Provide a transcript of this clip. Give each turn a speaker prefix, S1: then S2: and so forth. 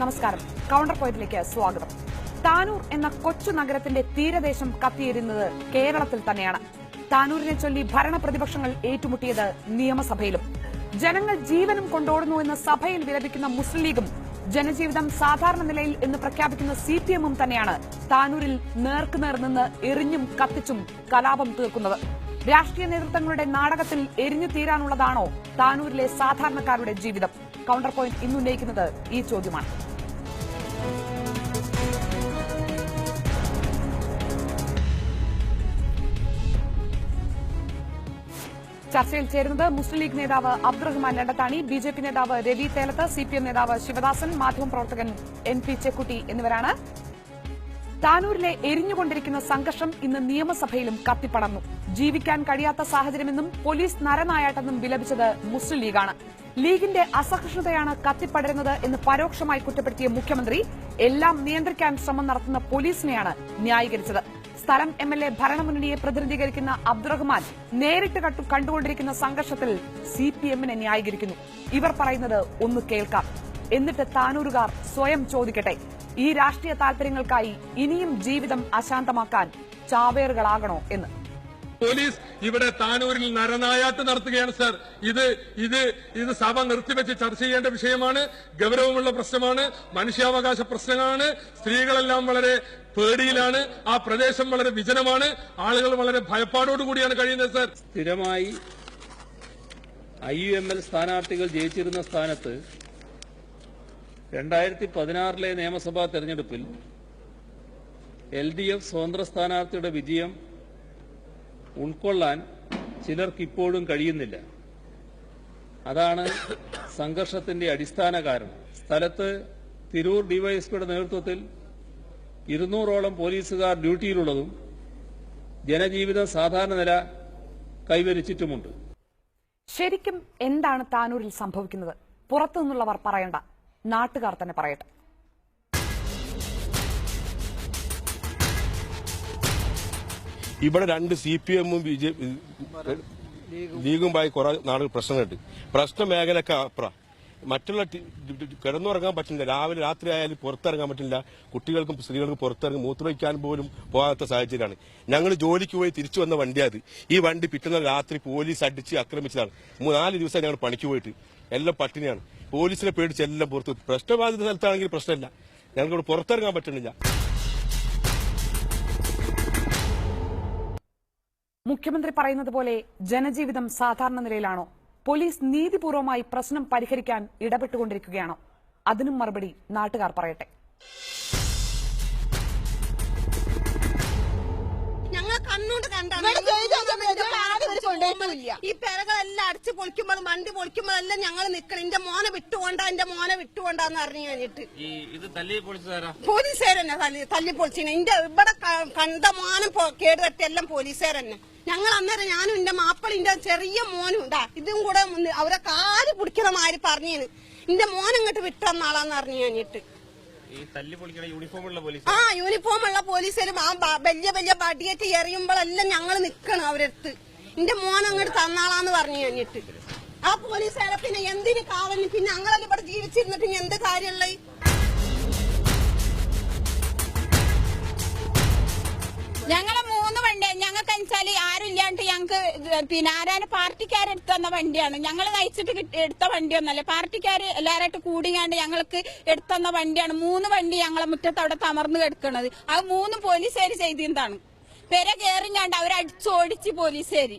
S1: നമസ്കാരം. കൗണ്ടർ പോയിന്റിലേക്ക് സ്വാഗതം. താനൂർ എന്ന കൊച്ചു നഗരത്തിന്റെ തീരദേശം കത്തിയേറുന്നത് കേരളത്തിൽ തന്നെയാണ്. താനൂരിനെ ചൊല്ലി ഭരണപ്രതിപക്ഷങ്ങൾ ഏറ്റുമുട്ടിയത് നിയമസഭയിലും. ജനങ്ങൾ ജീവനും കൊണ്ടോടുന്നുവെന്ന് സഭയിൽ വിലപിക്കുന്ന മുസ്ലിം ലീഗും ജനജീവിതം സാധാരണ നിലയിൽ എന്ന് പ്രഖ്യാപിക്കുന്ന സിപിഎമ്മും തന്നെയാണ് താനൂരിൽ നേർക്കുനേർ നിന്ന് എറിഞ്ഞും കത്തിച്ചും കലാപം തീർക്കുന്നത്. രാഷ്ട്രീയ നേതൃത്വങ്ങളുടെ നാടകത്തിൽ എരിഞ്ഞു തീരാനുള്ളതാണോ താനൂരിലെ സാധാരണക്കാരുടെ ജീവിതം? കൗണ്ടർ പോയിന്റ് ഇന്ന് ഉന്നയിക്കുന്നത് ഈ ചോദ്യമാണ്. ചർച്ചയിൽ ചേരുന്നത് മുസ്ലിം ലീഗ് നേതാവ് അബ്ദുറഹ്മാൻ രണ്ടത്താണി, ബിജെപി നേതാവ് രവി തേലത്ത്, സിപിഎം നേതാവ് ശിവദാസൻ, മാധ്യമപ്രവർത്തകൻ NP ചെക്കുട്ടി എന്നിവരാണ്. താനൂരിലെ എരിഞ്ഞുകൊണ്ടിരിക്കുന്ന സംഘർഷം ഇന്ന് നിയമസഭയിലും കത്തിപ്പടർന്നു. ജീവിക്കാൻ കഴിയാത്ത സാഹചര്യമെന്നും പോലീസ് നരനായാട്ടെന്നും വിലപിച്ചത് മുസ്ലിം ലീഗാണ്. ലീഗിന്റെ അസഹിഷ്ണുതയാണ് കത്തിപ്പടരുന്നത് എന്ന് പരോക്ഷമായി കുറ്റപ്പെടുത്തിയ മുഖ്യമന്ത്രി എല്ലാം നിയന്ത്രിക്കാൻ ശ്രമം നടത്തുന്ന പോലീസിനെയാണ് ന്യായീകരിച്ചത്. സ്ഥലം MLA ഭരണമുന്നണിയെ പ്രതിനിധീകരിക്കുന്ന അബ്ദുറഹ്മാൻ നേരിട്ട് കണ്ടുകൊണ്ടിരിക്കുന്ന സംഘർഷത്തിൽ CPM-നെ ന്യായീകരിക്കുന്നു. ഇവർ പറയുന്നത് ഒന്ന് കേൾക്കാം, എന്നിട്ട് താനൂരുകാർ സ്വയം ചോദിക്കട്ടെ, ഈ രാഷ്ട്രീയ താൽപര്യങ്ങൾക്കായി ഇനിയും ജീവിതം അശാന്തമാക്കാൻ ചാവേറുകളാകണോ എന്ന്.
S2: പോലീസ് ഇവിടെ താനൂരിൽ നരനായാട്ട് നടത്തുകയാണ് സർ. ഇത് സഭ നിർത്തിവെച്ച് ചർച്ച ചെയ്യേണ്ട വിഷയമാണ്. ഗൌരവമുള്ള പ്രശ്നമാണ്. മനുഷ്യാവകാശ പ്രശ്നങ്ങളാണ്. സ്ത്രീകളെല്ലാം വളരെ പേടിയിലാണ്. ആ പ്രദേശം വളരെ വിജനമാണ്. ആളുകൾ വളരെ ഭയപ്പാടോടുകൂടിയാണ് കഴിയുന്നത് സർ.
S3: സ്ഥിരമായി IUML സ്ഥാനാർത്ഥികൾ ജയിച്ചിരുന്ന സ്ഥാനത്ത് 2016 നിയമസഭാ തെരഞ്ഞെടുപ്പിൽ LDF സ്വതന്ത്ര സ്ഥാനാർത്ഥിയുടെ വിജയം ഉൾക്കൊള്ളാൻ ചിലർക്കിപ്പോഴും കഴിയുന്നില്ല. അതാണ് സംഘർഷത്തിന്റെ അടിസ്ഥാന കാരണം. സ്ഥലത്ത് തിരൂർ ഡിവൈഎസ്പിയുടെ നേതൃത്വത്തിൽ 200ഓളം പോലീസുകാർ ഡ്യൂട്ടിയിലുള്ളതും ജനജീവിതം സാധാരണ നില കൈവരിച്ചിട്ടുമുണ്ട്.
S1: ശരിക്കും എന്താണ് താനൂരിൽ സംഭവിക്കുന്നത്? പുറത്തുനിന്നുള്ളവർ പറയണ്ട, നാട്ടുകാർ തന്നെ പറയട്ടെ.
S4: ഇവിടെ രണ്ട് CPM-ഉം ലീഗുമായി കുറെ നാളുകൾ പ്രശ്നങ്ങളുണ്ട്. പ്രശ്ന മേഖലയൊക്കെ അപ്പുറം. മറ്റുള്ള കിടന്നുറങ്ങാൻ പറ്റില്ല. രാവിലെ രാത്രി ആയാലും പുറത്തിറങ്ങാൻ പറ്റില്ല. കുട്ടികൾക്കും സ്ത്രീകൾക്കും പുറത്തിറങ്ങി മൂത്രമൊഴിക്കാൻ പോലും പോകാത്ത സാഹചര്യമാണ്. ഞങ്ങൾ ജോലിക്ക് പോയി തിരിച്ചു വന്ന വണ്ടിയത്. ഈ വണ്ടി പിറ്റുന്ന രാത്രി പോലീസ് അടിച്ച് ആക്രമിച്ചതാണ്. 4 ദിവസം ഞങ്ങൾ പണിക്ക് പോയിട്ട് എല്ലാം പട്ടിണിയാണ്. പോലീസിനെ പേടിച്ച് എല്ലാം പുറത്ത്. പ്രശ്നബാധിത സ്ഥലത്താണെങ്കിൽ പ്രശ്നമില്ല. ഞങ്ങൾക്കിവിടെ പുറത്തിറങ്ങാൻ പറ്റുന്നില്ല.
S1: മുഖ്യമന്ത്രി പറയുന്നത് പോലെ ജനജീവിതം സാധാരണ നിലയിലാണോ? പോലീസ് നീതിപൂർവമായി പ്രശ്നം പരിഹരിക്കാൻ ഇടപെട്ടുകൊണ്ടിരിക്കുകയാണോ? അതിനും മറുപടി നാട്ടുകാർ പറയട്ടെ.
S5: ഞങ്ങൾ കണ്ണുകൊണ്ട് കണ്ടാണ് ഈ പെരകളെല്ലാം അടിച്ച് പൊളിക്കുമ്പോൾ വണ്ടി പൊളിക്കുമ്പോഴെല്ലാം ഞങ്ങൾ നിക്കണം. എന്റെ മോനെ വിട്ടുകൊണ്ടാന്ന് അറിഞ്ഞു കഴിഞ്ഞിട്ട് പോലീസുകാരന്നെ തല്ലി പൊളിച്ചിന്. എന്റെ ഇവിടെ കണ്ട മോനം കേട് തട്ടിയെല്ലാം പോലീസുകാരന്നെ. ഞങ്ങൾ അന്നേരം ഞാനും എന്റെ മാപ്പിളിന്റെ ചെറിയ മോനും ഇതാ ഇതും കൂടെ അവരെ കാല് പിടിക്കണ മാതിരി പറഞ്ഞേന്. എന്റെ മോനങ്ങോട്ട് വിട്ടെന്നാളാന്ന് അറിഞ്ഞു കഴിഞ്ഞിട്ട് യൂണിഫോം ഉള്ള പോലീസുകാരും ആ വലിയ വലിയ ബടിയേറ്റ് എറിയുമ്പോഴെല്ലാം ഞങ്ങൾ നിക്കണം അവരടുത്ത്. എന്റെ മോൻ അങ്ങോട്ട് തന്നാളാന്ന് പറഞ്ഞു കഴിഞ്ഞിട്ട് ആ പോലീസുകാരെ പിന്നെ എന്തിന് കാവലിന്? പിന്നെ ഞങ്ങളെല്ലാം ഇവിടെ ജീവിച്ചിരുന്നിട്ട് ഇനി എന്ത് കാര്യമുള്ള?
S6: ഞങ്ങളെ 3 വണ്ടി ഞങ്ങൾക്ക് വെച്ചാല് ആരും ഇല്ലാണ്ട് ഞങ്ങക്ക് പിന്നെ ആരാണ് പാർട്ടിക്കാരെടുത്ത് തന്ന വണ്ടിയാണ്. ഞങ്ങൾ നയിച്ചിട്ട് എടുത്ത വണ്ടിയൊന്നല്ല. പാർട്ടിക്കാര് എല്ലാരായിട്ട് കൂടിയാണ്ട് ഞങ്ങൾക്ക് എടുത്തന്ന വണ്ടിയാണ്. 3 വണ്ടി ഞങ്ങളെ മുറ്റത്ത് അവിടെ തമർന്ന് കിടക്കണത്. അത് 3 പോലീസുകാര് ചെയ്തിരുന്നതാണ്. പെര കയറിഞ്ഞാണ്ട് അവരടിച്ചോടിച്ച് പോലീസുകാര്.